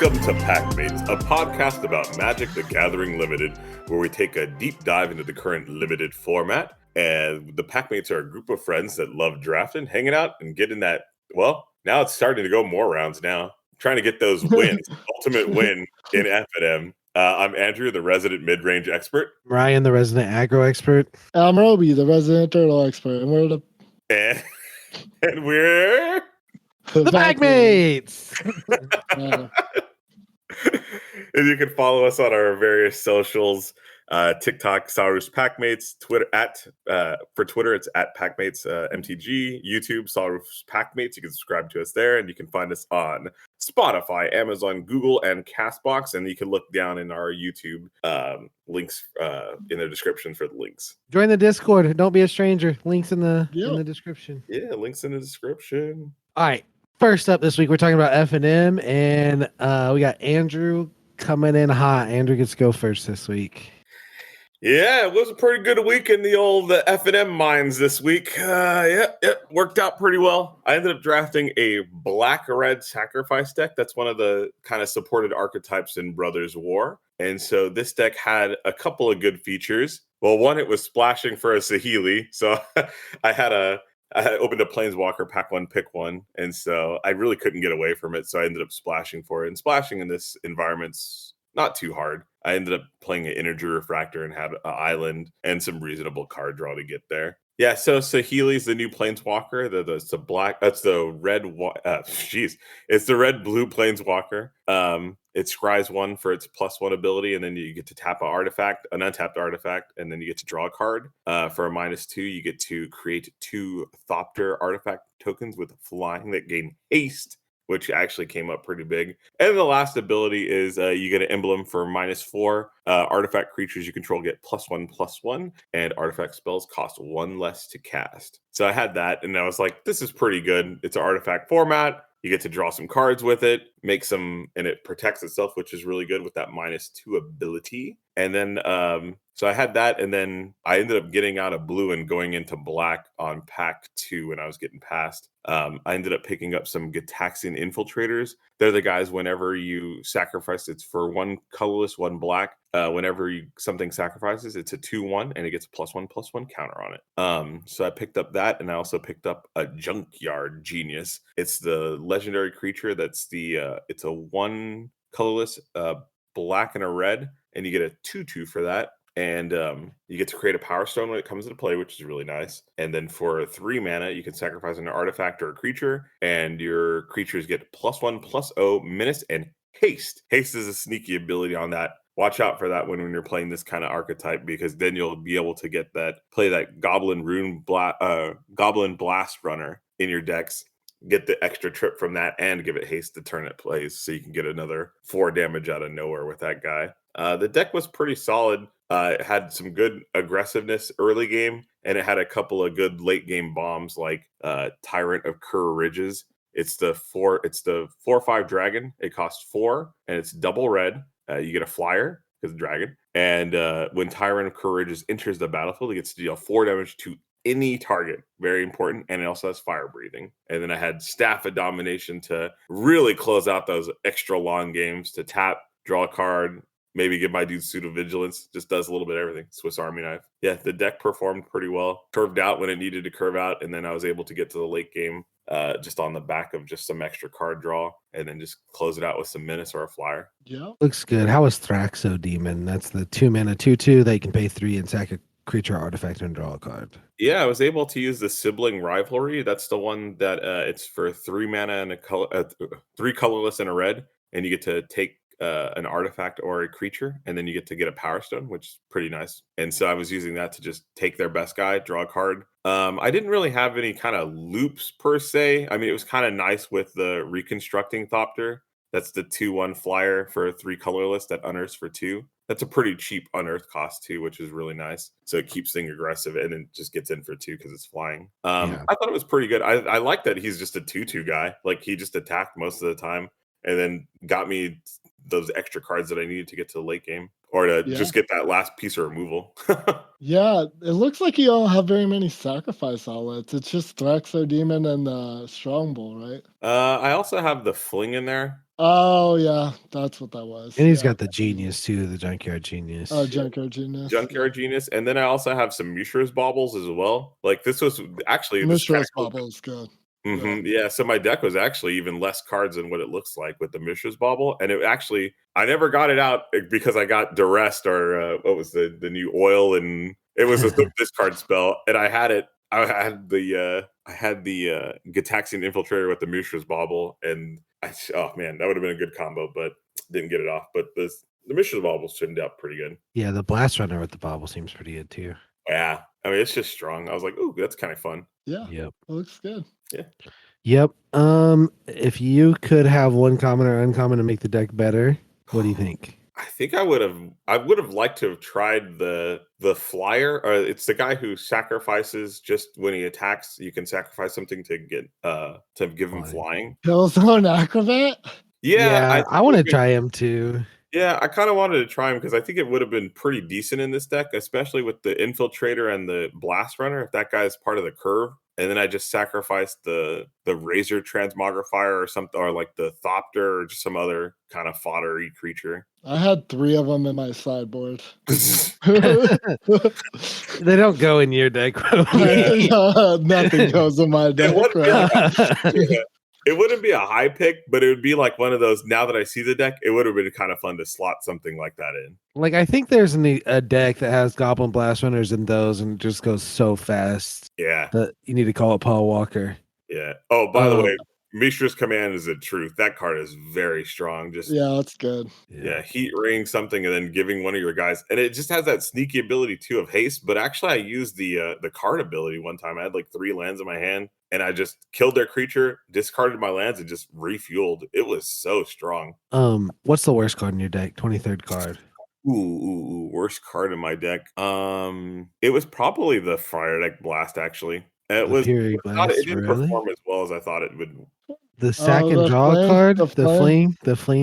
Welcome to Packmates, a podcast about Magic the Gathering Limited, where we take a deep dive into the current limited format. And the Packmates are a group of friends that love drafting, hanging out, and getting that. Well, now it's starting to go more rounds now. Trying to get those wins, ultimate win in FNM. I'm Andrew, the resident mid-range expert. Ryan, the resident aggro expert. I'm Robi, the resident turtle expert. And we're And we're the Packmates. And you can follow us on our various socials. TikTok, Saurus Packmates. Twitter for Twitter, it's at Packmates MTG. YouTube, Saurus Packmates. You can subscribe to us there, and you can find us on Spotify, Amazon, Google, and Castbox. And you can look down in our YouTube links in the description for the links. Join the Discord. Don't be a stranger. Links in the description. Yeah, links in the description. All right. First up this week, we're talking about FNM, and we got Andrew coming in hot. Andrew gets to go first this week. Yeah, it was a pretty good week in the old FNM mines this week. Worked out pretty well. I ended up drafting a black-red sacrifice deck. That's one of the kind of supported archetypes in Brothers War. And so this deck had a couple of good features. Well, one, it was splashing for a Saheeli. So I had opened a Planeswalker, pack one, pick one. And so I really couldn't get away from it. So I ended up splashing for it. And splashing in this environment's not too hard. I ended up playing an Energy Refractor and had an island and some reasonable card draw to get there. Yeah, so Saheeli's the new Planeswalker. It's the black. That's the red. It's the red-blue Planeswalker. It scries one for its +1 ability, and then you get to tap an untapped artifact, and then you get to draw a card. For a -2, you get to create 2 Thopter artifact tokens with flying that gain haste, which actually came up pretty big. And the last ability is you get an emblem for -4. Artifact creatures you control get +1/+1, and artifact spells cost 1 less to cast. So I had that, and I was like, this is pretty good. It's an artifact format. You get to draw some cards with it, and it protects itself, which is really good with that -2 ability. And then, so I had that, and then I ended up getting out of blue and going into black on pack 2 when I was getting past. I ended up picking up some Gitaxian Infiltrators. They're the guys whenever you sacrifice, it's for 1 colorless, 1 black. Whenever something sacrifices, it's a 2/1, and it gets +1/+1 counter on it. So I picked up that, and I also picked up a Junkyard Genius. It's the legendary creature that's it's a 1 colorless, black and a red, and you get a 2/2 for that. And you get to create a Power Stone when it comes into play, which is really nice. And then for 3 mana, you can sacrifice an artifact or a creature, and your creatures get +1/+0, menace, and haste. Haste is a sneaky ability on that. Watch out for that when you're playing this kind of archetype, because then you'll be able to play that Goblin Blast Runner in your decks. Get the extra trip from that and give it haste the turn it plays, so you can get another 4 damage out of nowhere with that guy. The deck was pretty solid. It had some good aggressiveness early game, and it had a couple of good late game bombs like Tyrant of Kur Ridges. It's the 4/5 dragon. It costs 4, and it's double red. You get a flyer because dragon. And when Tyrant of Kur Ridges enters the battlefield, it gets to deal 4 damage to any target. Very important. And it also has fire breathing. And then I had Staff of Domination to really close out those extra long games, to tap, draw a card, maybe give my dude Pseudo Vigilance. Just does a little bit of everything. Swiss Army knife. Yeah, the deck performed pretty well. Curved out when it needed to curve out, and then I was able to get to the late game just on the back of just some extra card draw, and then just close it out with some menace or a flyer. Yeah, looks good. How was Thraxo Demon? That's the 2 mana 2/2 that you can pay 3 and sack a creature artifact and draw a card. Yeah, I was able to use the Sibling Rivalry. That's the one that it's for 3 mana and 3 colorless and a red, and you get to take an artifact or a creature, and then you get to get a Power Stone, which is pretty nice. And so I was using that to just take their best guy, draw a card. I didn't really have any kind of loops per se. I mean, it was kind of nice with the Reconstructing Thopter. That's the 2/1 flyer for 3 colorless that unearths for 2. That's a pretty cheap unearth cost too, which is really nice. So it keeps things aggressive, and then just gets in for 2 because it's flying. I thought it was pretty good. I like that he's just a 2/2 guy. Like, he just attacked most of the time, and then got me those extra cards that I needed to get to the late game, or to just get that last piece of removal. Yeah, it looks like you don't have very many sacrifice outlets. It's just Thraxo Demon and Strongbow, right? I also have the Fling in there. Oh yeah, that's what that was. And he's Yeah. got the genius too, the Junkyard Genius. Oh, Junkyard Genius. Junkyard Genius, and then I also have some Mishra's baubles as well. Like this was actually this Mishra's kinda cool. bubble is good. Yeah, so my deck was actually even less cards than what it looks like with the Mishra's bauble, and it actually I never got it out because I got duressed or what was the new oil, and it was a discard spell, and I had it. I had the Gitaxian Infiltrator with the Mishra's bauble, and oh man, that would have been a good combo, but didn't get it off. But the Mishra's bauble turned out pretty good. Yeah, the Blast Runner with the bobble seems pretty good too. Yeah, I mean it's just strong. I was like, ooh, that's kind of fun. Yeah. Yep. It looks good. Yeah. Yep. If you could have one common or uncommon to make the deck better, what do you think? I think I would have liked to have tried the flyer. It's the guy who sacrifices just when he attacks. You can sacrifice something to get to give him flying. Killzone Acrobat? Yeah, I want to try him too. Yeah, I kind of wanted to try him because I think it would have been pretty decent in this deck, especially with the Infiltrator and the Blast Runner. If that guy is part of the curve, and then I just sacrificed the Razor Transmogrifier or something, or like the Thopter or just some other kind of foddery creature. I had 3 of them in my sideboard. They don't go in your deck. Nothing goes in my deck. It wouldn't be a high pick, but it would be like one of those. Now that I see the deck, it would have been kind of fun to slot something like that in. Like I think there's a deck that has Goblin Blast Runners in those, and it just goes so fast. Yeah, that you need to call it Paul Walker. Yeah. Oh, by the way, Mishra's Command is the truth. That card is very strong. Just that's good. Yeah, heat ring something and then giving one of your guys, and it just has that sneaky ability too of haste. But actually, I used the card ability one time. I had like 3 lands in my hand, and I just killed their creature, discarded my lands, and just refueled. It was so strong. What's the worst card in your deck? 23rd card. Ooh, worst card in my deck. It was probably the Fire Deck Blast. Actually, it didn't perform as well as I thought it would. The sack and draw card, the fling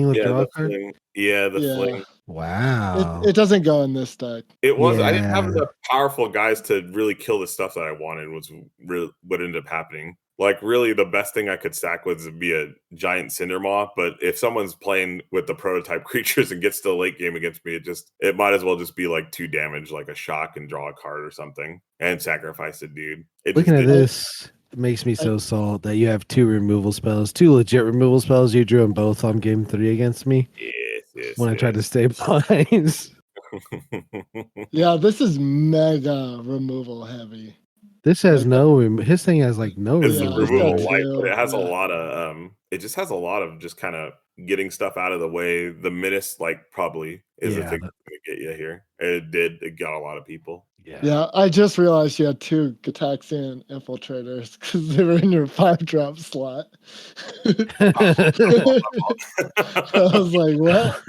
with draw card. Fling. Yeah, the fling. Wow, it doesn't go in this deck. It was. I didn't have enough powerful guys to really kill the stuff that I wanted. Was really what ended up happening. Like really, the best thing I could stack would be a giant Cindermaw. But if someone's playing with the prototype creatures and gets to the late game against me, it might as well just be like 2 damage, like a shock and draw a card or something, and sacrifice a dude. Looking at this, it makes me so salt that you have 2 removal spells, 2 legit removal spells. You drew them both on game 3 against me. Yes, when I tried to stabilize. Yeah, this is mega removal heavy. This has his thing has like no removal light, but it has a lot of it just has a lot of just kind of getting stuff out of the way. The menace probably is the thing that's gonna get you here. It got a lot of people. Yeah, I just realized you had 2 Gitaxian Infiltrators because they were in your 5-drop slot. I was like, what?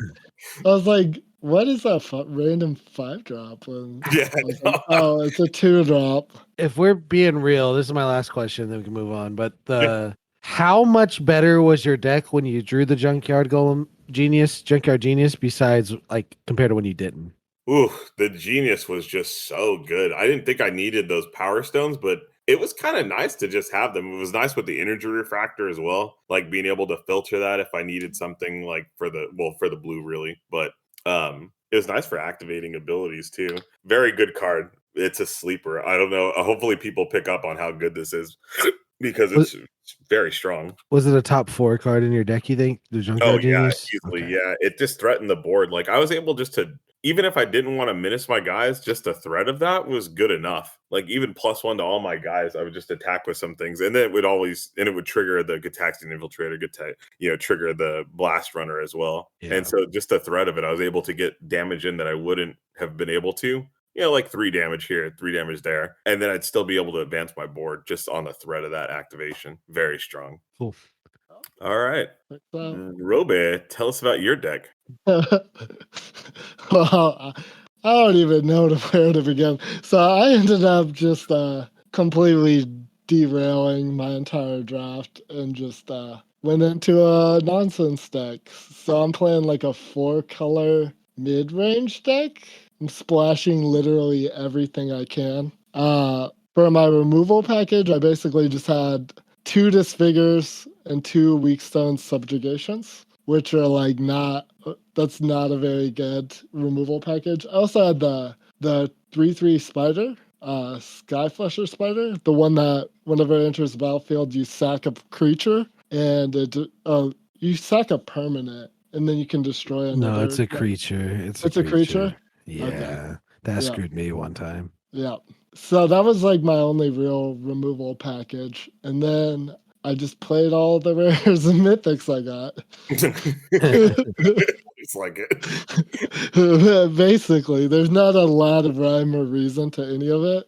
I was like, what is that random 5-drop? Like, oh, it's a 2-drop. If we're being real, this is my last question, then we can move on. But how much better was your deck when you drew the Junkyard Genius, besides like compared to when you didn't? Ooh, the Genius was just so good. I didn't think I needed those Power Stones, but it was kind of nice to just have them. It was nice with the Energy Refractor as well, like being able to filter that if I needed something like for the blue really. But it was nice for activating abilities too. Very good card. It's a sleeper. I don't know. Hopefully people pick up on how good this is because it's very strong. Was it a top 4 card in your deck, you think? The Junkyard Genius? Easily. Okay. Yeah, it just threatened the board. Like I was able just to, even if I didn't want to menace my guys, just the threat of that was good enough. Like even +1 to all my guys, I would just attack with some things, and then it would trigger the Gitaxian Infiltrator, trigger the Blast Runner as well. Yeah. And so just the threat of it, I was able to get damage in that I wouldn't have been able to. Like 3 damage here, 3 damage there, and then I'd still be able to advance my board just on the threat of that activation. Very strong. Cool. All right, Robi, tell us about your deck. Well, I don't even know where to begin. So I ended up just completely derailing my entire draft and just went into a nonsense deck. So I'm playing like a 4-color mid-range deck. I'm splashing literally everything I can. For my removal package, I basically just had 2 Disfigures and 2 Weak Stone Subjugations, which are like that's not a very good removal package. I also had the 3/3 spider, Skyflusher spider, the one that whenever it enters the battlefield, you sack a creature and you sack a permanent, and then you can destroy another. No, it's a creature. It's a creature? Yeah, Okay. that Yeah. screwed me one time. Yeah. So that was like my only real removal package. And then I just played all the rares and mythics I got. It's like it. Basically, there's not a lot of rhyme or reason to any of it.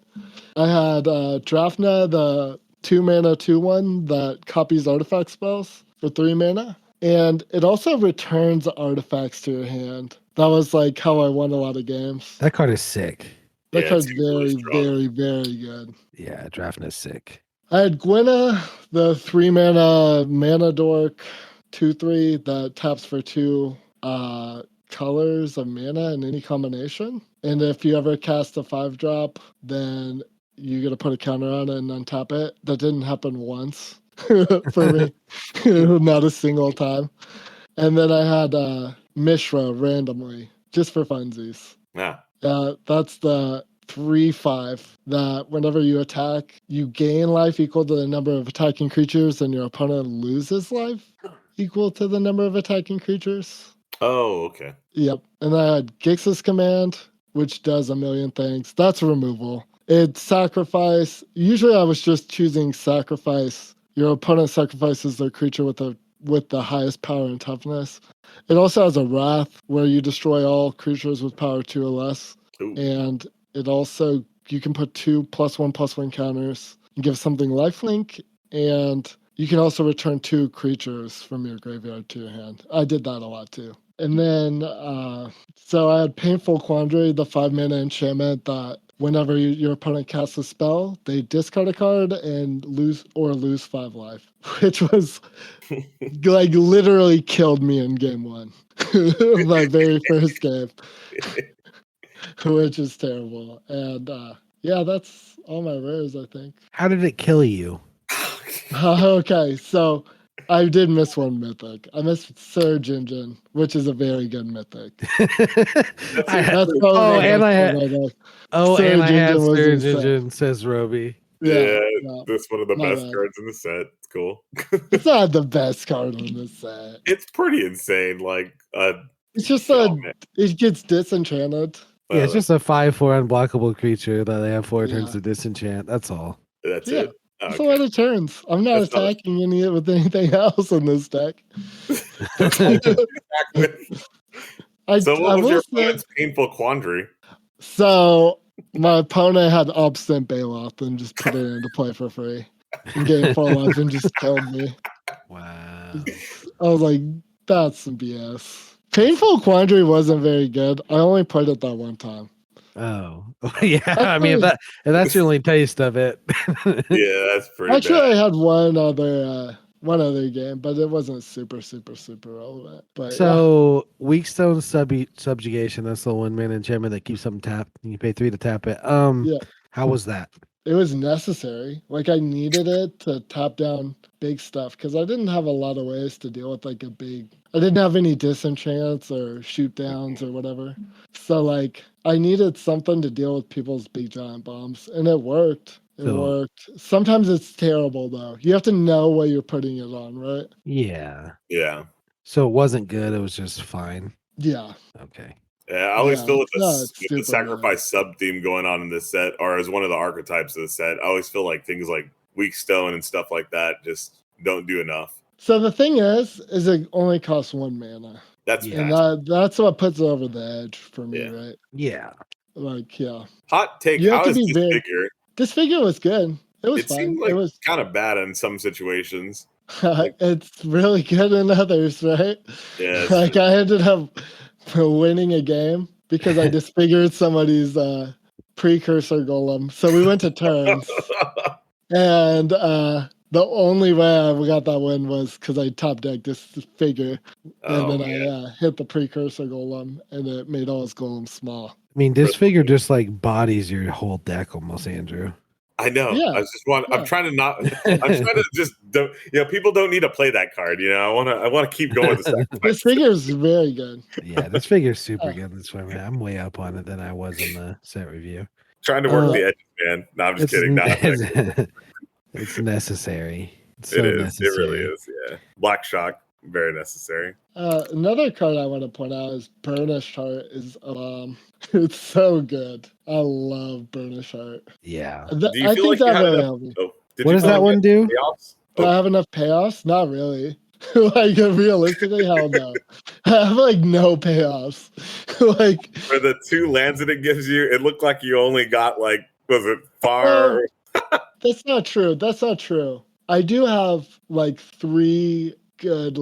I had Drafna, the 2-mana 2/1 that copies artifact spells for 3 mana. And it also returns artifacts to your hand. That was like how I won a lot of games. That card is sick. That Yeah, card's it's really very, strong. very, very good. Yeah, Drafting is sick. I had Gwenna, the 3-mana mana dork 2/3 that taps for 2 colors of mana in any combination. And if you ever cast a 5-drop, then you get to put a counter on it and untap it. That didn't happen once for me, not a single time. And then I had Mishra randomly, just for funsies. Yeah. That's the 3/5 that whenever you attack, you gain life equal to the number of attacking creatures, and your opponent loses life equal to the number of attacking creatures. Oh, okay. Yep. And I had Gix's command, which does a million things. That's removal. It's sacrifice. Usually I was just choosing sacrifice. Your opponent sacrifices their creature with the highest power and toughness. It also has a wrath where you destroy all creatures with power 2 or less. Ooh. And it also, you can put 2 +1/+1 counters and give something lifelink. And you can also return 2 creatures from your graveyard to your hand. I did that a lot too. And then, so I had Painful Quandary, the 5-mana enchantment that whenever your opponent casts a spell, they discard a card and lose 5 life, which was like literally killed me in game 1, my very first game, which is terrible. And yeah, that's all my rares, I think. How did it kill you? Okay, so I did miss one mythic. I missed Surge Engine, which is a very good mythic. I had, That's probably and I had Surge Engine was Surge insane. Engine, says Robi. Yeah, Yeah, that's one of the my best bad. cards in the set. It's cool. It's not the best card on this set. It's pretty insane. Like, It's just man. it gets disenchanted. Yeah, it's just a 5/4 unblockable creature that they have 4 turns Yeah. to disenchant. That's all. That's Yeah. it. It's a lot of turns. I'm not That's not- attacking with anything else in this deck. So what was your will say- opponent's Painful Quandary? So my opponent had Obstinate Bailoff and just put it into play for free. And gained 4 life and just killed me. Wow. I was like, that's some BS. Painful Quandary wasn't very good. I only played it that one time. Oh, yeah. I mean, if that's your only taste of it. Yeah, that's pretty Actually, bad. I had one other game, but it wasn't super relevant. But So, Weakstone Subjugation, that's the 1-mana enchantment that keeps something tapped. You pay 3 to tap it. Yeah. How was that? it was necessary. Like I needed it to tap down big stuff because I didn't have a lot of ways to deal with like I didn't have any disenchants or shoot downs or whatever. So like I needed something to deal with people's big giant bombs, and it worked. It worked. Sometimes it's terrible though. You have to know what you're putting it on, right? Yeah. Yeah. So it wasn't good. It was just fine. Yeah. Okay. Yeah, I always feel with it's the sacrifice sub theme going on in this set, or as one of the archetypes of the set, I always feel like things like Weak Stone and stuff like that just don't do enough. So the thing is it only costs 1 mana. That's And that's what puts it over the edge for me, right? Yeah. Like, yeah. Hot take. You have How to is be this very- figure? This figure was good. It was It fine. seemed like It was kind of bad in some situations. it's really good in others, right? Yeah, it's Like I ended up winning a game because I disfigured somebody's precursor golem. So we went to turns, and the only way I got that win was because I top decked this figure, and then I hit the precursor golem, and it made all his golems small. I mean, this figure just like bodies your whole deck almost, Andrew. I know. Yeah, I'm yeah. trying to not. I'm trying to just. People don't need to play that card. I want to keep going with the sacrifice. This figure is very good. Yeah, this figure's super good. That's why I'm way up on it than I was in the set review. Trying to work the edges, man. No, I'm just kidding. No, it's necessary. It's so it is. necessary. It really is. Yeah. Black Shock, very necessary. Another card I want to point out is Burnish Heart is it's so good. I love Burnish Heart. Yeah. Do you feel like you had enough? What does that one do? Do I have enough payoffs? Not really. Like realistically, hell no. I have like no payoffs. Like for the 2 lands that it gives you, it looked like you only got was it far? That's not true. That's not true. I do have like 3 good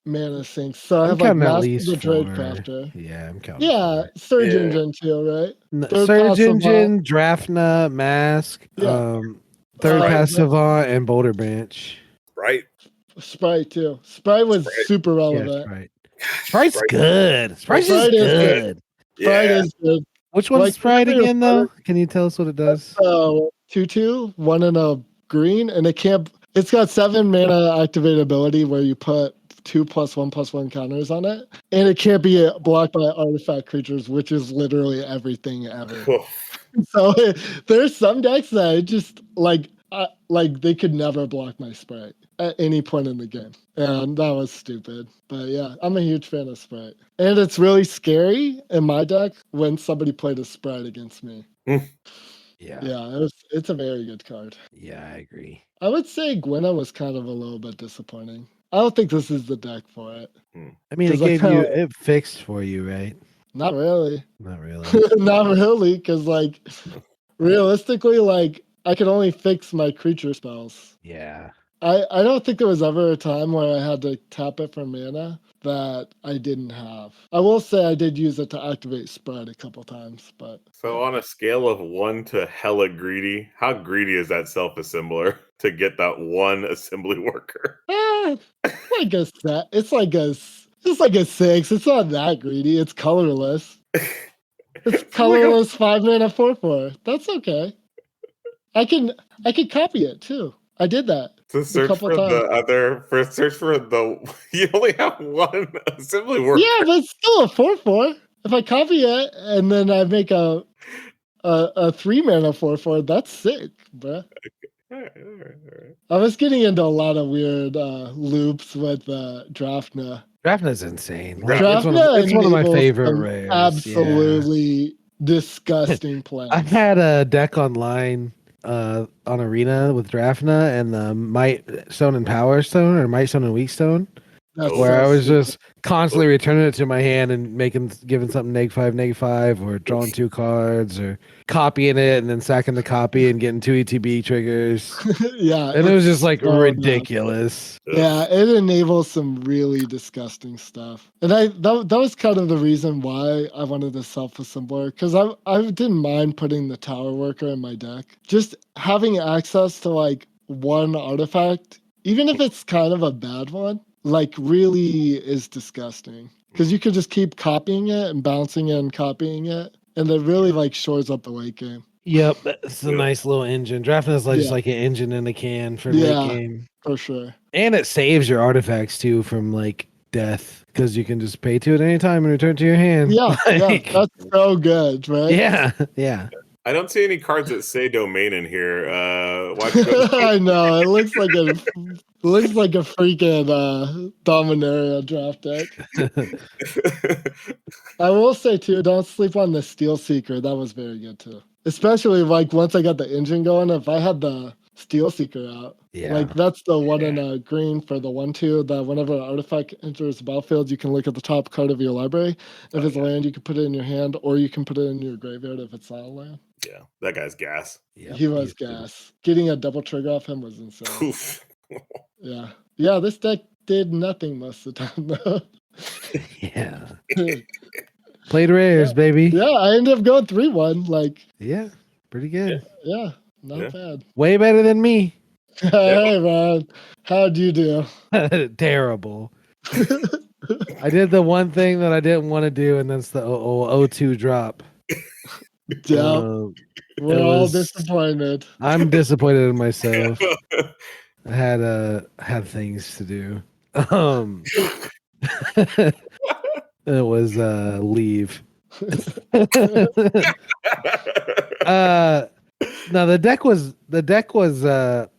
mana sinks. So I have like Master of the Dread Crafter. Yeah, I'm counting. Yeah, Surge Engine too, right? Surge Engine, Draftna, Mask, Third Pass Savant, and Boulder Branch. Right. Sprite too. Sprite was super relevant. Yeah, Sprite's good. Sprite is good. Sprite is good. Which one's Sprite again, though? Can you tell us what it does? 2/2, 1 and a green, and it's got 7 mana activate ability where you put 2+1/+1 counters on it, and it can't be blocked by artifact creatures, which is literally everything ever. So there's some decks that I just like they could never block my Sprite at any point in the game, and that was stupid. But yeah, I'm a huge fan of Sprite, and it's really scary in my deck when somebody played a Sprite against me. Yeah, it's a very good card. Yeah, I agree. I would say Gwenna was kind of a little bit disappointing. I don't think this is the deck for it. I mean, it fixed for you, right? Not really. Not really. Not really, because realistically, I could only fix my creature spells. Yeah. I don't think there was ever a time where I had to tap it for mana that I didn't have. I will say I did use it to activate Spread a couple times, but so on a scale of 1 to hella greedy, how greedy is that self-assembler to get that 1 assembly worker? Like a set. It's like a 6. It's not that greedy. It's colorless. It's colorless 5 mana 4/4. That's okay. I can copy it too. I did that. To search for you only have 1 assembly worker. Yeah, but it's still a 4/4. If I copy it and then I make a 3 mana 4/4, that's sick, bruh. All right. I was getting into a lot of weird loops with Draftna. Draftna's insane. Draftna it's one of my favorite rares. Absolutely disgusting plays. I had a deck online on Arena with Draftna and the Might Stone and Power Stone, or Might Stone and Weak Stone, where I was just constantly returning it to my hand and giving something -5/-5, or drawing 2 cards, or copying it and then sacking the copy and getting 2 ETB triggers. Yeah, and it was just ridiculous. Yeah, it enables some really disgusting stuff, and that was kind of the reason why I wanted the self-assembler, because I didn't mind putting the Tower Worker in my deck. Just having access to 1 artifact, even if it's kind of a bad one, really is disgusting, because you could just keep copying it and bouncing it and copying it, and it really shores up the late game. Yep, it's a nice little engine. Draftna is just like an engine in a can for late game, for sure. And it saves your artifacts too from death, because you can just pay 2 at any time and return to your hand. Yeah, that's so good, right? Yeah. I don't see any cards that say domain in here. I know, it looks like a freaking Dominaria draft deck. I will say too, don't sleep on the Steel Seeker. That was very good too. Especially once I got the engine going, if I had the Steel Seeker out, that's the 1 and a green for the 1/2. That whenever an artifact enters the battlefield, you can look at the top card of your library. If it's land, you can put it in your hand, or you can put it in your graveyard if it's not a land. Yeah, that guy's gas. Yeah, he was gas. Getting a double trigger off him was insane. Yeah. This deck did nothing most of the time though. Yeah. Played rares, baby. Yeah, I ended up going 3-1. Yeah, pretty good. Yeah, not bad. Way better than me. Hey man, how'd you do? Terrible. I did the one thing that I didn't want to do, and that's the 0-2 drop. We're all disappointed. I'm disappointed in myself. I had things to do. It was leave. No, the deck was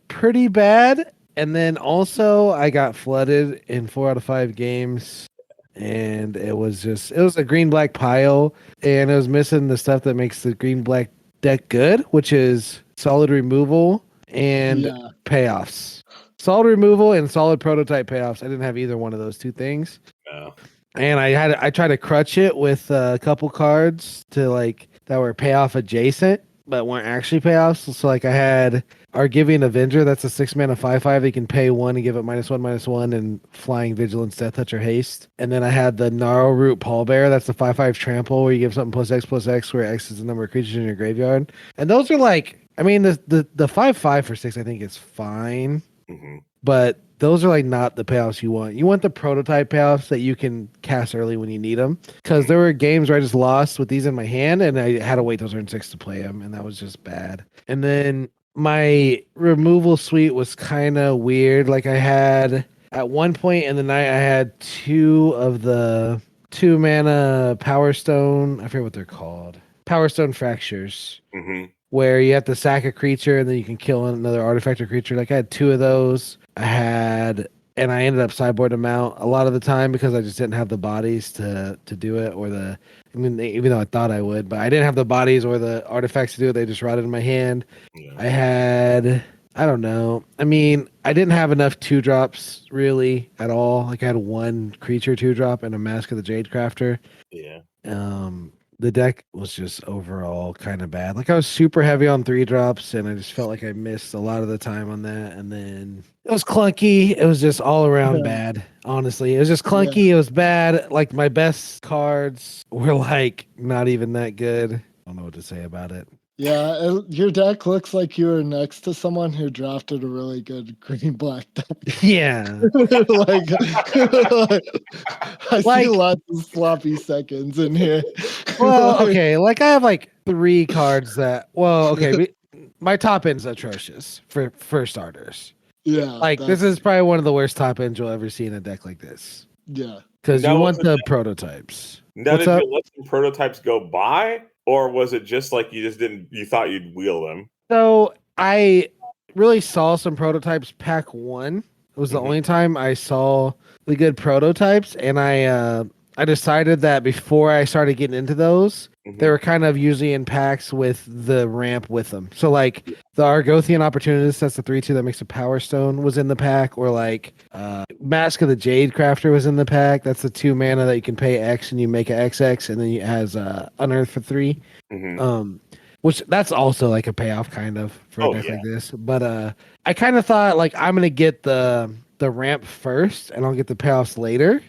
pretty bad, and then also I got flooded in 4 out of 5 games, and it was a green black pile, and it was missing the stuff that makes the green black deck good, which is solid removal and payoffs. Solid removal and solid prototype payoffs. I didn't have either one of those two things. No. And I tried to crutch it with a couple cards to like that were payoff adjacent, but weren't actually payoffs. So like I had Argivian Avenger, that's a 6-mana 5/5. They can pay 1 and give it -1/-1, and Flying Vigilance, Death Touch, or Haste. And then I had the Gnarl Root Pallbearer, that's a 5/5 trample where you give something +X/+X, where X is the number of creatures in your graveyard. And those are like, I mean, the 5/5 for 6 I think is fine. Mm-hmm. But those are like not the payoffs you want. You want the prototype payoffs that you can cast early when you need them. Because there were games where I just lost with these in my hand, and I had to wait till turn 6 to play them, and that was just bad. And then my removal suite was kind of weird. Like I had at one point in the night, I had 2 of the 2-mana Power Stone. I forget what they're called. Power Stone Fractures. Mm-hmm. Where you have to sack a creature and then you can kill another artifact or creature. Like I had 2 of those. And I ended up sideboarding them out a lot of the time because I just didn't have the bodies to do it, even though I thought I would, but I didn't have the bodies or the artifacts to do it. They just rotted in my hand. Yeah. I don't know. I mean, I didn't have enough 2-drops really at all. Like I had 1 creature 2-drop and a Mask of the Jade Crafter. Yeah. The deck was just overall kind of bad. Like I was super heavy on 3-drops, and I just felt like I missed a lot of the time on that. And then it was clunky. It was just all around bad. Honestly, it was just clunky. It was bad. Like my best cards were like not even that good. I don't know what to say about it. Yeah, your deck looks like you were next to someone who drafted a really good green black deck. Yeah. I see lots of sloppy seconds in here. Well, okay, like I have like 3 cards that. Well, okay, my top end's atrocious for starters. Yeah, like this is probably one of the worst top ends you'll ever see in a deck like this. Yeah, because you want the prototypes. Now, did you let some prototypes go by? Or was it just like you thought you'd wheel them? So I really saw some prototypes pack 1. It was the only time I saw the good prototypes. And I decided that before I started getting into those, they were kind of usually in packs with the ramp with them. So like the Argothian Opportunist, that's the 3/2 that makes a Power Stone, was in the pack. Or like Mask of the Jade Crafter was in the pack. That's the 2 mana that you can pay X and you make a XX, and then it has Unearth for 3. Which that's also like a payoff kind of for a deck like this. But I kind of thought like I'm gonna get the ramp first and I'll get the payoffs later.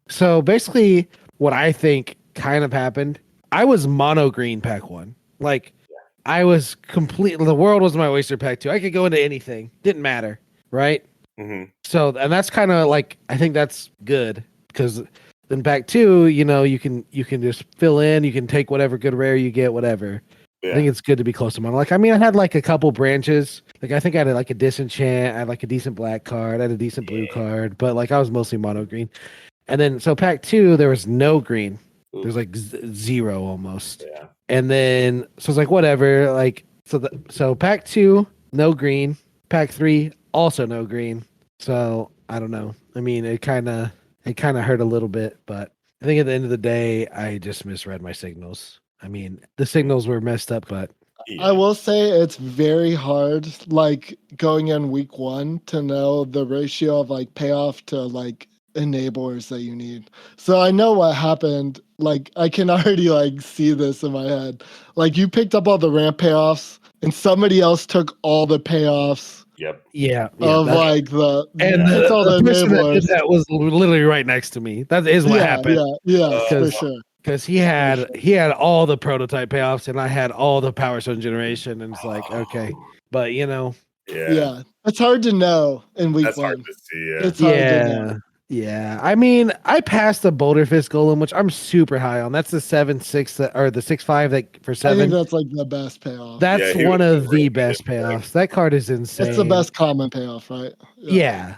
So basically what I think kind of happened, I was mono green pack 1. Like I was completely, the world was my oyster pack 2. I could go into anything. Didn't matter. Right. So, and that's kind of like, I think that's good because then pack 2, you know, you can just fill in, you can take whatever good rare you get, whatever. I think it's good to be close to mono. Like, I mean, I had like a couple branches. Like, I think I had like a disenchant. I had like a decent black card. I had a decent blue card, but like I was mostly mono green. And then, so pack 2, there was no green. There's like 0 almost. And then, so it's like, whatever. Like, so pack 2, no green. Pack 3, also no green. So I don't know. I mean, it kind of hurt a little bit, but I think at the end of the day, I just misread my signals. I mean, the signals were messed up, but I will say it's very hard, like going in week 1 to know the ratio of like payoff to like enablers that you need. So I know what happened. Like I can already like see this in my head. Like you picked up all the ramp payoffs and somebody else took all the payoffs. Yeah. Of like the person that was literally right next to me. That is what happened. Yeah, for sure. Because he had all the prototype payoffs and I had all the Power Stone generation, and it's like, okay, but you know, it's hard to know in week 1. Hard to see. It's hard to know. Yeah, I mean, I passed the Boulder Fist Golem, which I'm super high on. That's the 7.6 or the 6.5 that for I think 7. that's like the best payoff. That's Yeah, he one was of the really best good. payoffs. That card is insane. It's the best common payoff, right? Yeah.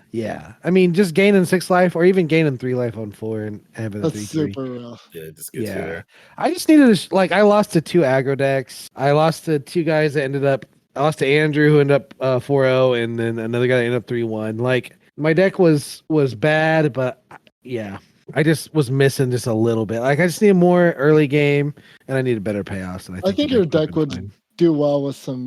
I mean, just gaining 6 life or even gaining 3 life on 4 and having a That's 3/3. super real. Yeah, it just gets you Yeah, there. I just needed to like I lost to 2 aggro decks. I lost to 2 guys that ended up. I lost to Andrew who ended up 4-0, and then another guy that ended up 3-1. Like my deck was bad, but yeah, I just was missing just a little bit. Like I just need more early game, and I needed better payoffs. And I I think think the your would've deck been would fine. do well with some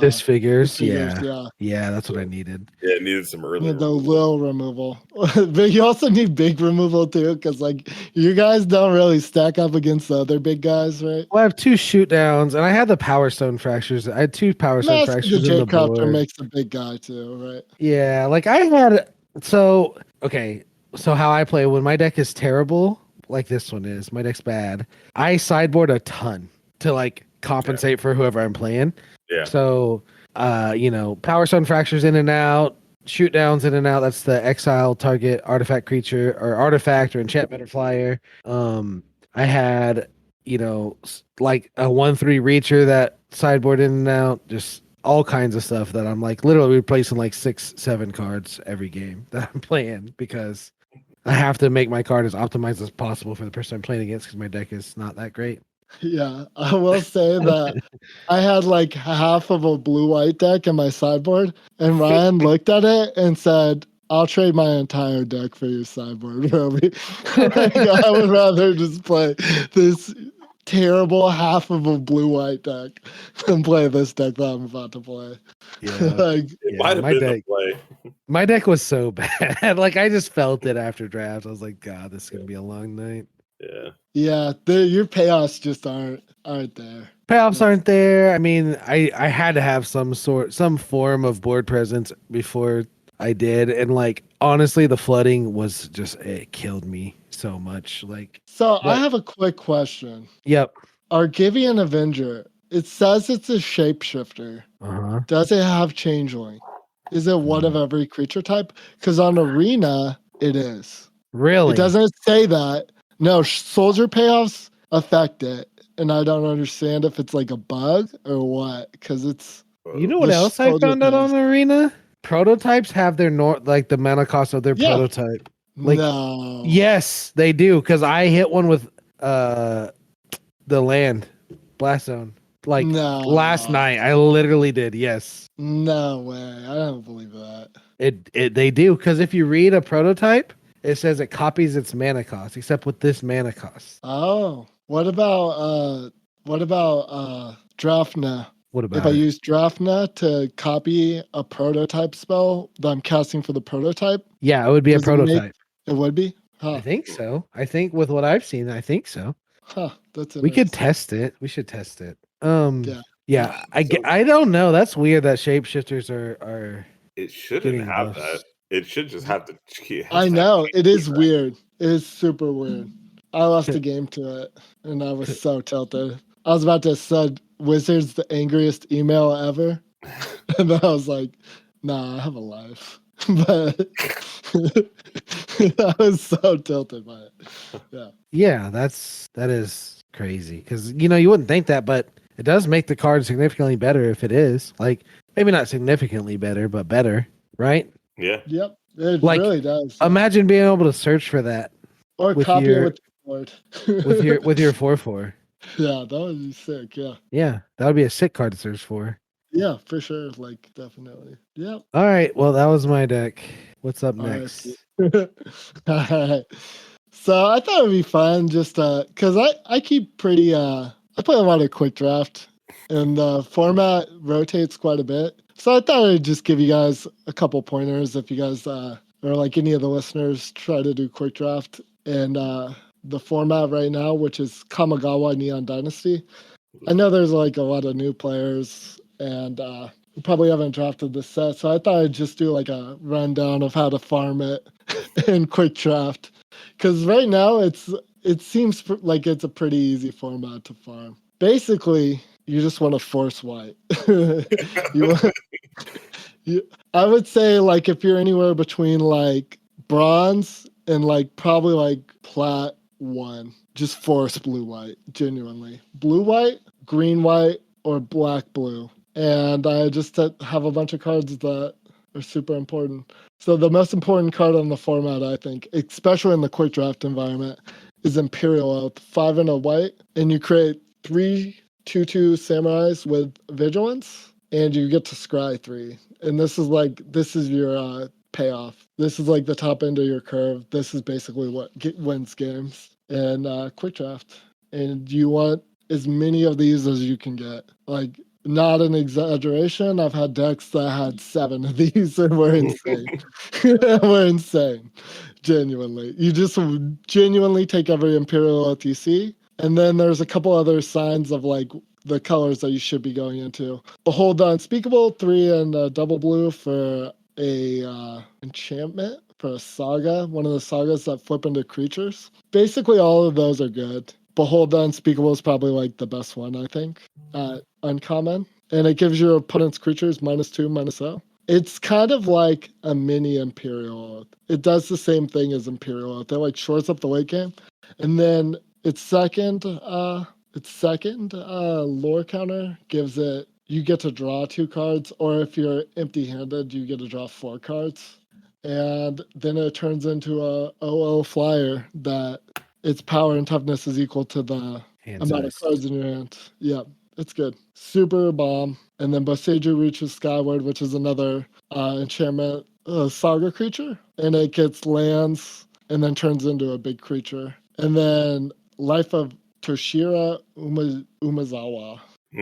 Disfigures, disfigures, yeah, that's what I needed. Yeah, it needed some early. Yeah, the little removal. But you also need big removal too, because like you guys don't really stack up against the other big guys, right? Well, I have 2 shoot downs, and I had the Power Stone fractures. I had 2 Power Stone Mask the fractures in J the Crafter board. makes a big guy too, right? Yeah, like I had so okay. So how I play when my deck is terrible, like this one is, my deck's bad. I sideboard a ton to like compensate for whoever I'm playing. Yeah. So Power Stone fractures in and out, shoot downs in and out. That's the exile target artifact creature or artifact or enchantment or flyer. I had like a 1/3 reacher that sideboard in and out, just all kinds of stuff that I'm like literally replacing like 6-7 cards every game that I'm playing because I have to make my card as optimized as possible for the person I'm playing against because my deck is not that great. Yeah, I will say that I had like half of a blue-white deck in my sideboard, and Ryan looked at it and said, "I'll trade my entire deck for your sideboard, Robi." Like, I would rather just play this terrible half of a blue-white deck than play this deck that I'm about to play. Yeah, Like, It might have been the play. my deck was so bad. Like I just felt it after draft. I was like, God, this is gonna be a long night. Yeah. yeah, your payoffs just aren't there. Payoffs aren't there. I mean, I had to have some form of board presence before I did, and like honestly, the flooding was just it killed me so much. Like, So I but- have a quick question. yep. Argivian Avenger, it says it's a shapeshifter. Uh-huh. Does it have changeling? Is it one of every creature type? Because on Arena, it is. Really? It doesn't say that. No, soldier payoffs affect it. And I don't understand if it's like a bug or what. Because it's. You know what The else I soldier found out payoffs. on Arena? Prototypes have their like the mana cost of their Yeah. prototype. Like, No. Yes, they do. Because I hit one with the land blast zone like No. last night. I literally did. Yes, No way. I don't believe that. they do. Because if you read a prototype, it says it copies its mana cost, except with this mana cost. Oh. What about Drafna? What about If I it? use Drafna to copy a prototype spell that I'm casting for the prototype, Yeah, it would be a does it make- prototype. it would be? I Huh. think so. I think with what I've seen, I think so. Huh. That's We could interesting. test it. We should test it. Yeah. Yeah. So- I don't know. That's weird that shapeshifters are. It shouldn't Getting have buffs. that. It should just have to. I know. It is weird. It is super weird. I lost a game to it and I was so tilted. I was about to send Wizards the angriest email ever. And then I was like, nah, I have a life. But I was so tilted by it. Yeah. Yeah, that is crazy because you wouldn't think that, but it does make the card significantly better if it is like maybe not significantly better, but better, right? Yeah. Yep. It Like, really does. Imagine being able to search for that Or with copy your- it with the board. with your 4/4. Yeah, that would be sick. Yeah. Yeah, that would be a sick card to search for. Yeah, for sure. Like, definitely. Yep. All right, well that was my deck. What's up All right. next? All right. So I thought it'd be fun just because I keep pretty I play a lot of quick draft and the format rotates quite a bit. So I thought I'd just give you guys a couple pointers if you guys or like any of the listeners try to do quick draft and the format right now, which is Kamigawa Neon Dynasty. I know there's like a lot of new players and you probably haven't drafted this set, so I thought I'd just do like a rundown of how to farm it in quick draft. Because right now it seems like it's a pretty easy format to farm. Basically, you just want to force white. you I would say like if you're anywhere between like bronze and like probably like plat 1, just force blue white. Genuinely, blue white, green white, or black blue. And I just have a bunch of cards that are super important. So the most important card on the format, I think, especially in the quick draft environment, is Imperial Oath, 5 and a white, and you create 3 2/2 samurais with vigilance, and you get to scry 3. And this is your payoff. This is like the top end of your curve. This is basically what wins games in quick draft. And you want as many of these as you can get. Like, not an exaggeration. I've had decks that had 7 of these and were insane. We're insane. Genuinely. You just genuinely take every Imperial Oath you see. And then there's a couple other signs of like the colors that you should be going into. Behold the Unspeakable, 3 and double blue for a enchantment, for a saga, one of the sagas that flip into creatures. Basically all of those are good. Behold the Unspeakable is probably like the best one, I think. Uncommon. And it gives your opponent's creatures -2, -0. It's kind of like a mini Imperial Oath. It does the same thing as Imperial Oath. It like shorts up the late game. And then its second lore counter gives it, you get to draw 2 cards, or if you're empty-handed, you get to draw 4 cards. And then it turns into a 0/0 flyer that its power and toughness is equal to the amount of cards in your hand. Yeah, it's good. Super bomb. And then Boseiju reaches Skyward, which is another enchantment saga creature. And it gets lands and then turns into a big creature. And then Life of Toshira Umazawa,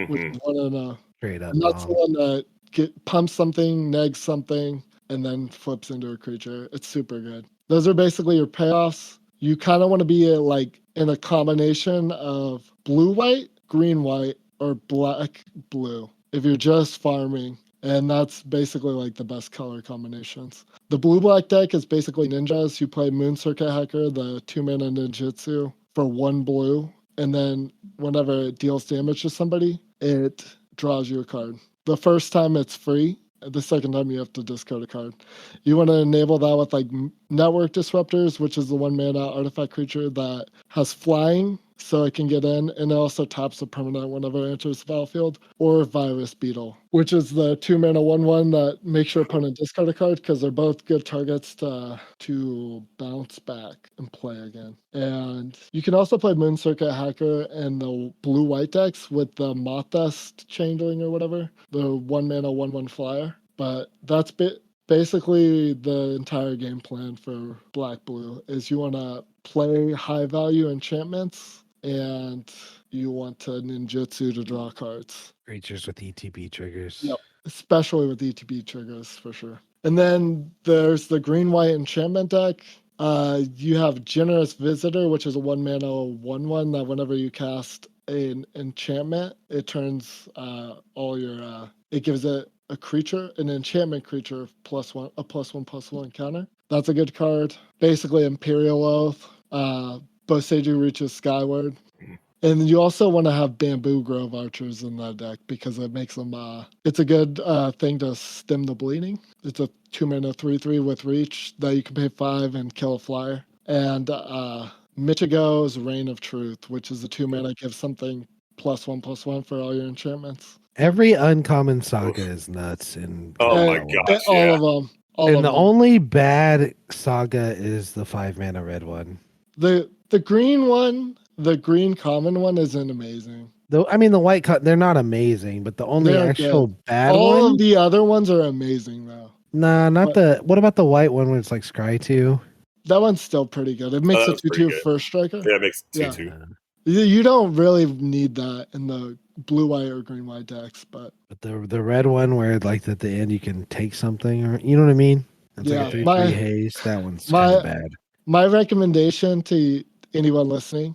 which is one of the... Straight up. And that's the one that pumps something, negs something, and then flips into a creature. It's super good. Those are basically your payoffs. You kind of want to be like in a combination of blue-white, green-white, or black-blue if you're just farming. And that's basically like the best color combinations. The blue-black deck is basically ninjas. You play Moon Circuit Hacker, the 2-mana ninjutsu, for 1 blue. And then whenever it deals damage to somebody, it draws you a card. The first time it's free. The second time you have to discard a card. You want to enable that with like Network Disruptors, which is the 1-mana artifact creature that has flying, so it can get in, and it also taps a permanent whenever it enters the battlefield, or Virus Beetle, which is the 2-mana 1/1 that makes your opponent discard a card, because they're both good targets to bounce back and play again. And you can also play Moon Circuit Hacker and the blue-white decks with the Mothest Changeling or whatever, the 1-mana 1/1 flyer. But that's basically the entire game plan for black-blue, is you want to play high-value enchantments, and you want to ninjutsu to draw cards. Creatures with ETB triggers. Yep, especially with ETB triggers for sure. And then there's the green-white enchantment deck. You have Generous Visitor, which is a 1-mana 1/1 that whenever you cast an enchantment, it turns all your it gives it a creature, an enchantment creature, +1, a +1/+1 counter. That's a good card. Basically Imperial Oath. Boseiju reaches Skyward. And you also want to have Bamboo Grove Archers in that deck because it makes them, it's a good thing to stem the bleeding. It's a 2-mana 3/3 with reach that you can pay 5 and kill a flyer. And Michigo's Reign of Truth, which is a 2-mana, gives something +1/+1 for all your enchantments. Every uncommon saga is nuts. Oh my gosh, all yeah. of them. And the only bad saga is the 5-mana red one. The green one, the green common one, isn't amazing. I mean, the white cut, they're not amazing, but the only They're actual good. bad all one. of the other ones are amazing though. Nah, not the. What about the white one where it's like Scry 2? That one's still pretty good. It makes a 2/2 first striker. Yeah, it makes 2/2. You don't really need that in the blue-white or green-white decks, but the red one where like at the end you can take something, or you know what I mean? It's like a 3/3 haste. That one's kind of bad. My recommendation to anyone listening: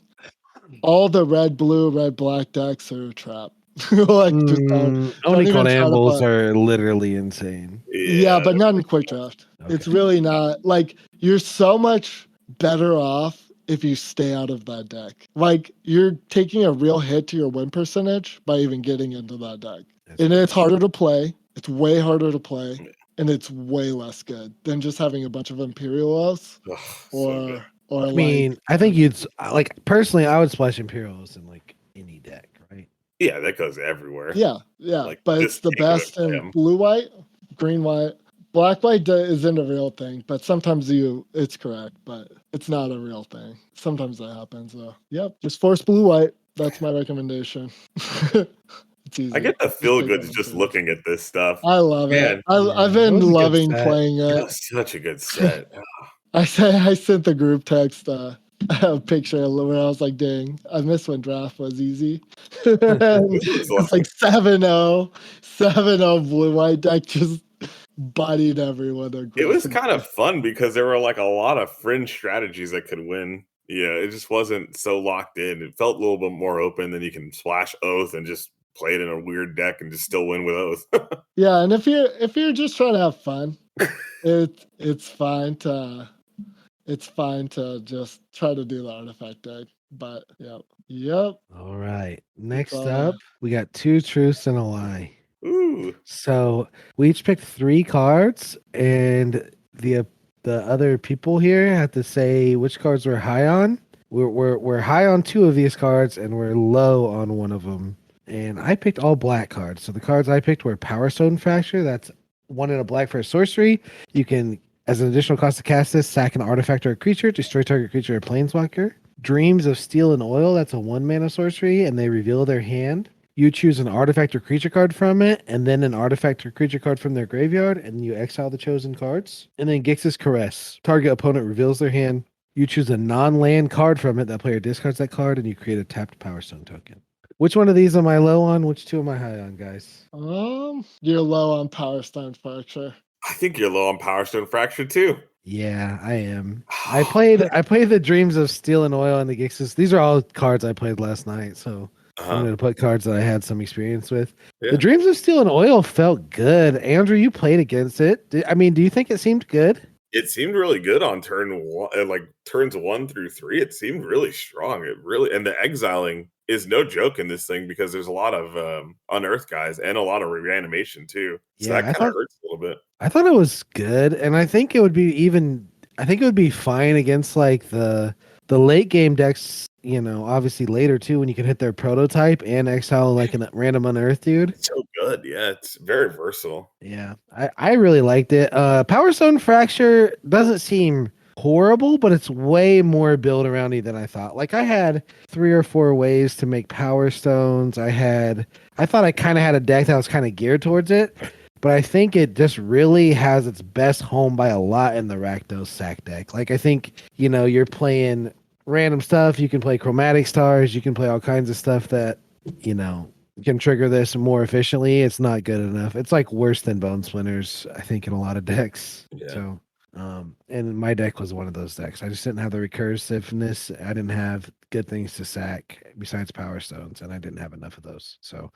all the red, blue, red, black decks are a trap. Like just don't Unicode Ambles are literally insane. Yeah, but not in quick draft. Okay. It's really not. Like, you're so much better off if you stay out of that deck. Like, you're taking a real hit to your win percentage by even getting into that deck. And it's harder to play. It's way harder to play. And it's way less good than just having a bunch of Imperials or I mean, I think you'd like personally. I would splash Imperials in like any deck, right? Yeah, that goes everywhere. Yeah, Like, but it's just the take it best and in bam. blue white, green white, black white isn't a real thing. But sometimes it's correct, but it's not a real thing. Sometimes that happens. So yep, just force blue white. That's my recommendation. It's easy. I get the Just feel take good it just on looking at this stuff. I love it. Man, I've that been was a good loving set. playing it it. was such a good set. I sent the group text a picture where I was like, dang, I miss when draft was easy. It was like 7-0, 7-0 blue white deck just bodied everyone. It was kind of fun because there were like a lot of fringe strategies that could win. Yeah, it just wasn't so locked in. It felt a little bit more open. Then you can splash Oath and just play it in a weird deck and just still win with Oath. Yeah, and if you're just trying to have fun, it's fine to just try to do the artifact deck. But yep. All right. Next up, we got 2 truths and a lie. Ooh. So we each picked 3 cards, and the other people here have to say which cards we're high on. We're high on 2 of these cards, and we're low on one of them. And I picked all black cards. So the cards I picked were Power Stone Fracture. That's 1 in a black for a sorcery. You can, as an additional cost to cast this, sack an artifact or a creature, destroy target creature or planeswalker. Dreams of Steel and Oil. That's a 1 mana sorcery, and they reveal their hand. You choose an artifact or creature card from it, and then an artifact or creature card from their graveyard, and you exile the chosen cards. And then Gix's Caress. Target opponent reveals their hand. You choose a non-land card from it. That player discards that card, and you create a tapped Power Stone token. Which one of these am I low on? Which 2 am I high on, guys? You're low on Power Stone Fracture. I think you're low on Power Stone Fracture too. Yeah, I am. I played the Dreams of Steel and Oil and the Gixes. These are all cards I played last night, so I'm going to put cards that I had some experience with. Yeah. The Dreams of Steel and Oil felt good. Andrew, you played against it. Do you think it seemed good? It seemed really good on turn 1, like turns 1 through 3. It seemed really strong. And the exiling is no joke in this thing because there's a lot of unearth guys and a lot of reanimation too. So that kind of hurts a little bit. I thought it was good, and I think it would be fine against like the late game decks, obviously later too, when you can hit their prototype and exile like a random unearth dude. It's so good. Yeah, it's very versatile. Yeah, I really liked it. Power Stone Fracture doesn't seem horrible, but it's way more build aroundy than I thought. Like I had 3 or 4 ways to make Power Stones. I thought I kind of had a deck that was kind of geared towards it, but I think it just really has its best home by a lot in the Rakdos sack deck. Like I think, you're playing random stuff. You can play Chromatic Stars. You can play all kinds of stuff that, can trigger this more efficiently. It's not good enough. It's like worse than Bone Splinters, I think, in a lot of decks. Yeah. So, and my deck was one of those decks. I just didn't have the recursiveness. I didn't have good things to sack besides Power Stones, and I didn't have enough of those. So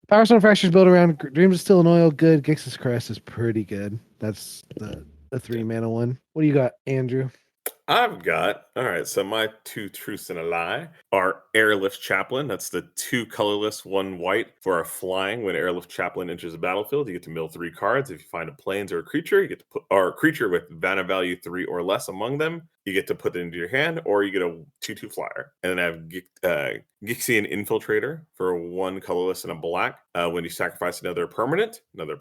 Power Stone Fractures built around Dreams of Steel and Oil, good. Gix's Caress is pretty good. That's the 3 mana one. What do you got, Andrew? All right, so my 2 truths and a lie are Airlift Chaplain. That's the 2 colorless, 1 white for a flying. When Airlift Chaplain enters the battlefield, you get to mill 3 cards. If you find a plains or a creature, you get to put, or a creature with mana value 3 or less among them, you get to put it into your hand, or you get a 2/2 flyer. And then I have Gixian Infiltrator for 1 colorless and a black. When you sacrifice another permanent, put a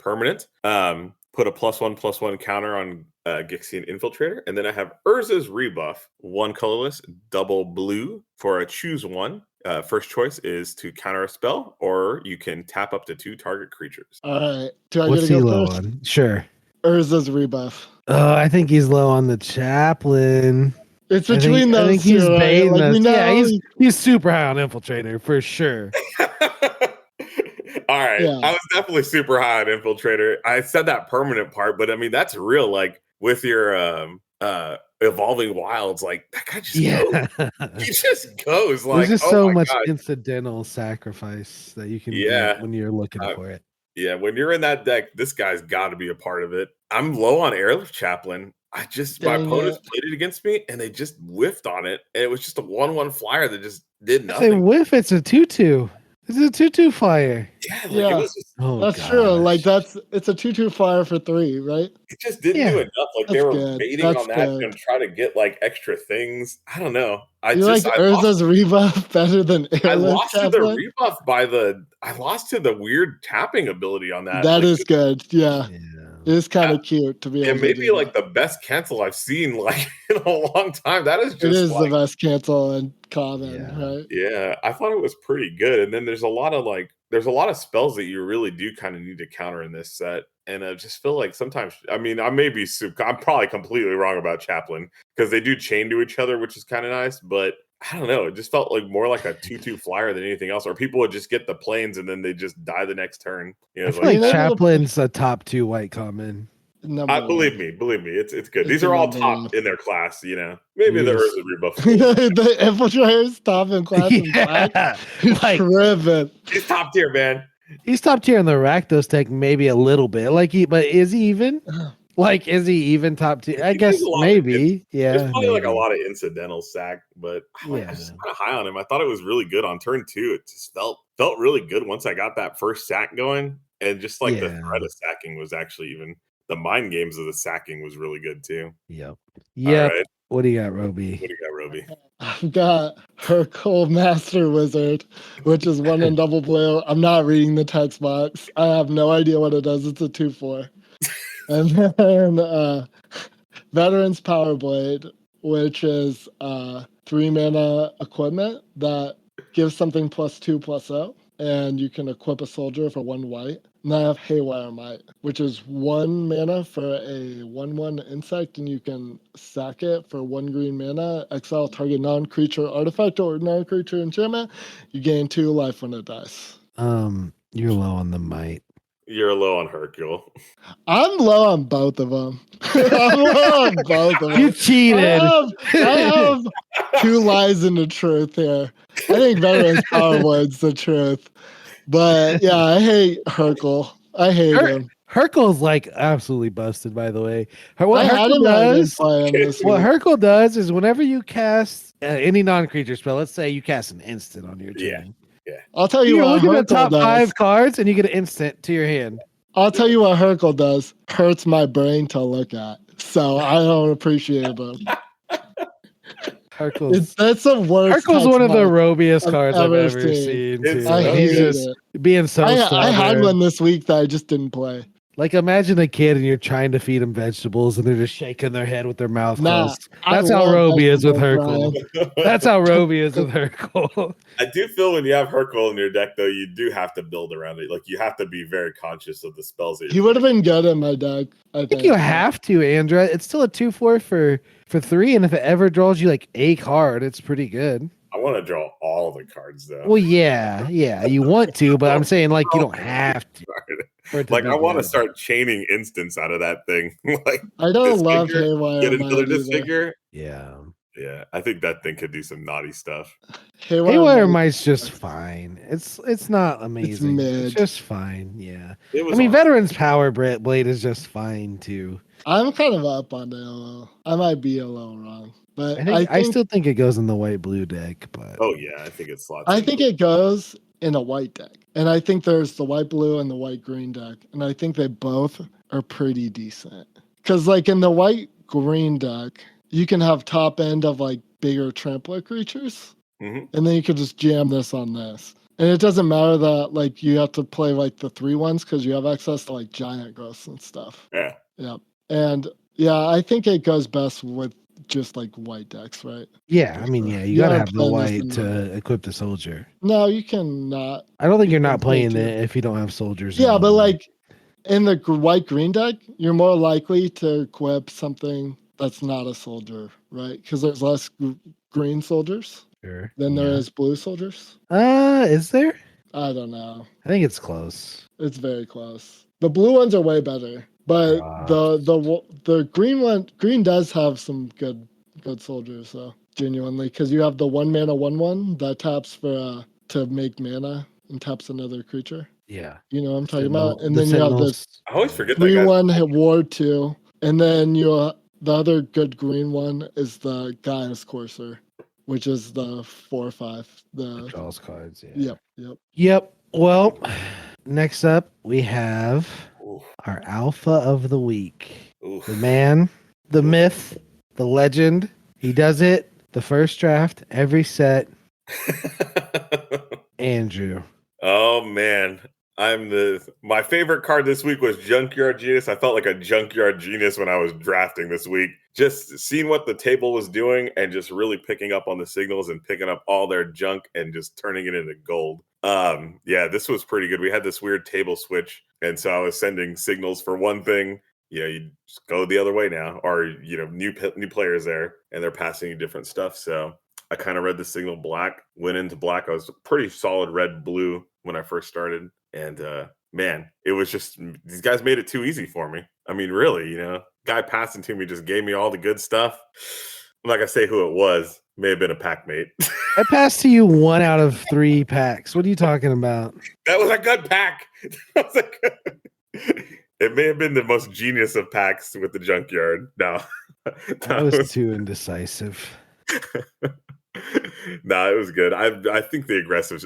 +1/+1 counter on Gixian Infiltrator. And then I have Urza's Rebuff, 1 colorless, double blue for a choose 1. First choice is to counter a spell, or you can tap up to 2 target creatures. All right. Do I What's get to he go low first? on? Sure. Urza's Rebuff. Oh, I think he's low on the Chaplain. It's between those. I think he's two, baiting right? us. Yeah, he's super high on Infiltrator for sure. All right. Yeah. I was definitely super high on Infiltrator. I said that permanent part, but I mean, that's real. Like with your Evolving Wilds, like that guy just goes. He just goes. Like, there's just so much incidental sacrifice that you can get when you're looking for it. Yeah, when you're in that deck, this guy's got to be a part of it. I'm low on Airlift Chaplain. my Dang opponents it. played it against me, and they just whiffed on it, and it was just a 1/1 flyer that just did I say nothing. whiff. It's a 2/2. It's a 2/2 flyer. Yeah, like it Yeah, was just, Oh, that's true. Like gosh. it's a 2/2 flyer for 3, right? it just didn't do Yeah. enough. Like they That's were good. baiting That's on that good. and try to get like extra things. I don't know. You like I lost. Urza's rebuff better than I Airless lost to the Chaplain? rebuff I lost to the weird tapping ability on that. That Like is good. Yeah. Yeah. It is kind of cute to be it able may to be do like that. the best cancel I've seen like in a long time. That is It just is the like, best cancel in common, Yeah. right? yeah, I thought it was pretty good. And then there's a lot of spells that you really do kind of need to counter in this set. And I just feel like sometimes, I mean, I'm probably completely wrong about Chaplain because they do chain to each other, which is kind of nice. But I don't know. It just felt like more like a 2/2 flyer than anything else. Or people would just get the planes and then they just die the next turn. You know, I it's feel like Being able to- Chaplain's a top 2 white common. Number believe one. me, it's good. These It's are all number top one. in their class. You know, maybe the Yes. Urza rebuff. is a little- The infiltrator's top in class in black. Yeah. He's Like, tripping. He's top tier, man. he's top tier in the Rakdos deck, maybe a little bit. But is he even? Like, is he even top tier? I He guess does a lot of maybe. Yeah. There's probably like a maybe. lot of incidental sack, but I Yeah. just kind of high on him. I thought it was really good on turn 2. It just felt really good once I got that first sack going, and just like the Yeah. threat of sacking was actually even the mind games of the sacking was really good too. Yep. All Yep. right, What do you got, Roby? what do you got, Roby? I've got Hercule Master Wizard, which is 1 in double blue. I'm not reading the text box. I have no idea what it does. It's a 2/4. And then Veterans Power Blade, which is 3 mana equipment that gives something +2/+0, and you can equip a soldier for 1 white. And I have Haywire Might, which is 1 mana for a 1/1 insect, and you can sack it for 1 green mana, exile target non-creature artifact or non-creature enchantment. You gain 2 life when it dies. You're low on the might. You're low on Hercule. I'm low on both of them. I'm low on both of them. You cheated. I have 2 lies and the truth here. I think Veterans Power Blade's the truth. But yeah, I hate Hercule. I hate him. Hercule's like absolutely busted, by the way. What I had Hercule him and I didn't does, play him this what week. Hercule does is whenever you cast any non-creature spell, let's say you cast an instant on your turn. Yeah. I'll tell you You what look at the Hercule top does. 5 cards and you get an instant to your hand. I'll tell you what Hercule does. Hurts my brain to look at. So I don't appreciate him. Hercule's That's the worst. Hercule's one of the text box robiest I've cards I've ever ever seen. seen. It's Too. I so He's hated just it. being so I had stubborn. one this week that I just didn't play. Like imagine a kid and you're trying to feed them vegetables and they're just shaking their head with their mouth Nah, closed. I That's how love Roby is with vegetables, Hercule. Brian. That's how Roby is with Hercule. I do feel when you have Hercule in your deck, though, you do have to build around it. Like you have to be very conscious of the spells that He you're would have been good in my deck. I think you have to, Andra. It's still a 2/4 for 3, and if it ever draws you like a card, it's pretty good. I want to draw all the cards though. Well, yeah, you want to, but I'm saying like you don't have to. for it to Like be I want to good. start chaining instants out of that thing. Like I don't love disfigure, Haywire get Might another either. disfigure. Yeah. Yeah, I think that thing could do some naughty stuff. Haywire Might- Might's just fine. It's not amazing. It's mid. just fine. Yeah. It was I mean, awesome. Veterans Power Blade is just fine too. I'm kind of up on the LO. I might be a little wrong, but I still think it goes in the white blue deck, but Oh yeah, I think it slots. I in. think it goes in a white deck, and I think there's the white blue and the white green deck, and I think they both are pretty decent. Because like in the white green deck, you can have top end of like bigger trampler creatures, Mhm. and then you could just jam this on this. And it doesn't matter that like you have to play like the 3 ones because you have access to like giant growths and stuff. Yeah. Yep. And yeah, I think it goes best with just like white decks, right? yeah, I mean, yeah, you You gotta gotta have the play this white in to equip the soldier. No, you can not. I don't think you're You not can play playing too. it if you don't have soldiers. Yeah, but anymore. like in the white green deck, you're more likely to equip something that's not a soldier, right? Because there's less green soldiers Sure. than there Yeah. is blue soldiers. Is there? I don't know. I think it's close. It's very close. The blue ones are way better, but the green does have some good soldiers though, genuinely, because you have the 1 mana 1/1 that taps for to make mana and taps another creature. Yeah. You know what I'm talking Sentinel- about? And the then you have this Sentinels. I always forget that guy. 3/1 hit Ward 2, and then you the other good green one is the Gaius Courser, which is the 4/5. The Draws cards. Yeah. yep. Yep. Well, next up we have Oof. our alpha of the week. Oof. The man, the myth, the legend. He does it the first draft, every set. Andrew. Oh man. My favorite card this week was Junkyard Genius. I felt like a Junkyard Genius when I was drafting this week. Just seeing what the table was doing and just really picking up on the signals and picking up all their junk and just turning it into gold. Yeah, this was pretty good. We had this weird table switch, and so I was sending signals for one thing. You just go the other way now, or new players there, and they're passing you different stuff. So I kind of read the signal black, went into black. I was pretty solid red blue when I first started, and man, it was just these guys made it too easy for me. I mean, really, guy passing to me just gave me all the good stuff. I'm not gonna say who it was. May have been a pack mate. I passed to you 1 out of 3 packs. What are you talking about? That was a good pack. It may have been the most genius of packs with the junkyard. No, That was too indecisive. No, it was good. I think the aggressive.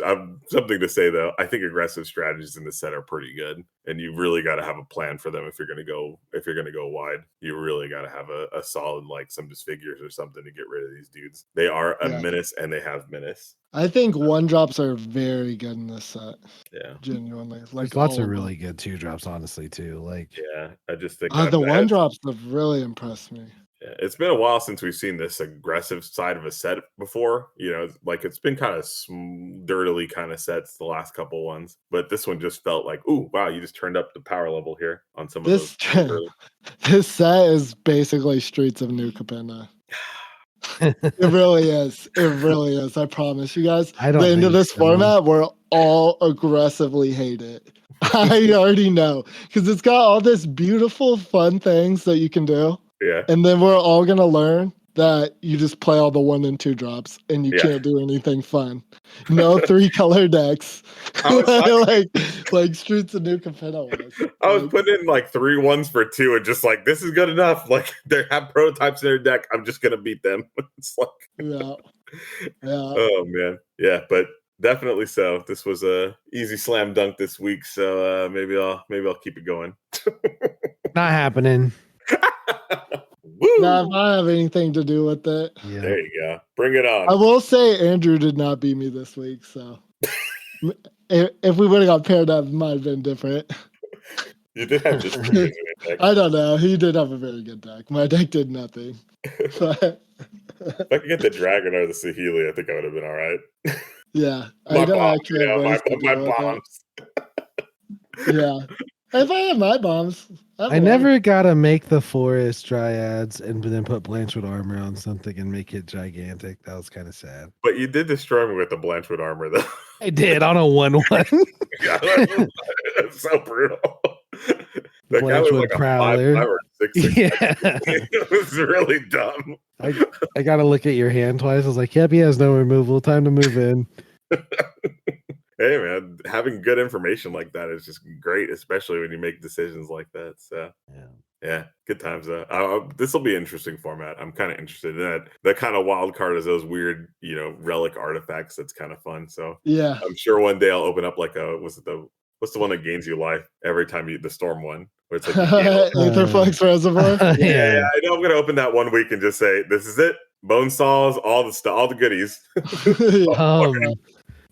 Something to say though. I think aggressive strategies in the set are pretty good, and you really got to have a plan for them if you're going to go wide. You really got to have a solid some disfigures or something to get rid of these dudes. They are a menace, and they have menace. I think 1-drops are very good in this set. Yeah, genuinely. There's lots of really good 2-drops, honestly, too. Yeah, I just think the 1-drops have really impressed me. Yeah, it's been a while since we've seen this aggressive side of a set before. It's been kind of dirtily kind of sets the last couple ones, but this one just felt like, ooh, wow, you just turned up the power level here on some of those. This set is basically Streets of New Capenna. It really is. It really is. I promise you guys. The end of this format, we're all aggressively hate it. I already know because it's got all this beautiful, fun things that you can do. Yeah. And then we're all going to learn that you just play all the 1 and 2 drops and you can't do anything fun. No 3-color decks. like Streets of New Capenna was. I was putting in 3 1s for 2 and just this is good enough. They have prototypes in their deck. I'm just going to beat them. It's yeah. Oh, man. Yeah, but definitely so. This was a easy slam dunk this week. So maybe I'll keep it going. Not happening. Not if I have anything to do with it. Yeah. There you go. Bring it on. I will say Andrew did not beat me this week, so if we would have got paired up, it might have been different. You did have just deck. I don't know. He did have a very good deck. My deck did nothing. But if I could get the dragon or the Sahili, I think I would have been all right. Yeah. My bombs. Yeah. If I had my bombs, I never got to make the forest dryads and then put Blanchwood armor on something and make it gigantic. That was kind of sad. But you did destroy me with the Blanchwood armor, though. I did on a 1/1. That's so brutal. That guy was Blanchwood Prowler. 5/5 or 6/6. Yeah. It was really dumb. I got to look at your hand twice. I was like, yep, he has no removal. Time to move in. Hey, man, having good information like that is just great, especially when you make decisions like that. So, yeah, good times. This will be an interesting format. I'm kind of interested in that. That kind of wild card is those weird, relic artifacts. That's kind of fun. So, yeah, I'm sure one day I'll open up what's the one that gains you life every time the storm one? Where it's Aetherflux Reservoir. Yeah, I know I'm gonna open that one week and just say, this is it. Bone saws, all the stuff, all the goodies.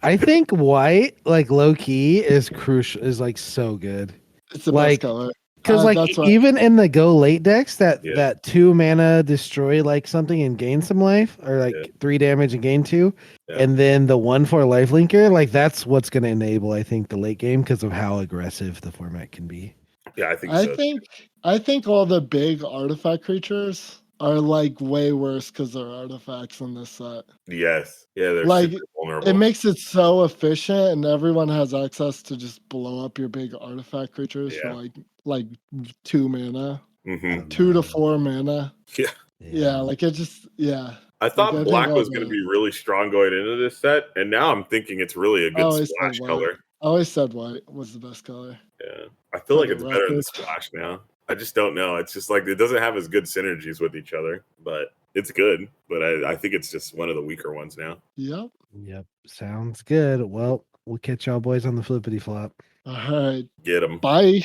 I think white, low key, is crucial. Is so good. It's the best color. Because even in the go late decks, that 2 mana destroy something and gain some life, or 3 damage and gain 2, and then the 1/4 life linker, that's what's going to enable, I think, the late game because of how aggressive the format can be. Yeah, I think. I think all the big artifact creatures are way worse because they're artifacts in this set. Yes. Yeah, they're super vulnerable. It makes it so efficient and everyone has access to just blow up your big artifact creatures for 2 mana. 2 to 4 mana. Yeah. Yeah, it just I thought black was going to be really strong going into this set, and now I'm thinking it's really a good splash color. I always said white was the best color. Yeah. I feel like it's better than splash now. I just don't know. It's just like it doesn't have as good synergies with each other, but it's good. But I think it's just one of the weaker ones now. Yep. Yep. Sounds good. Well, we'll catch y'all boys on the flippity flop. All right. Get them. Bye.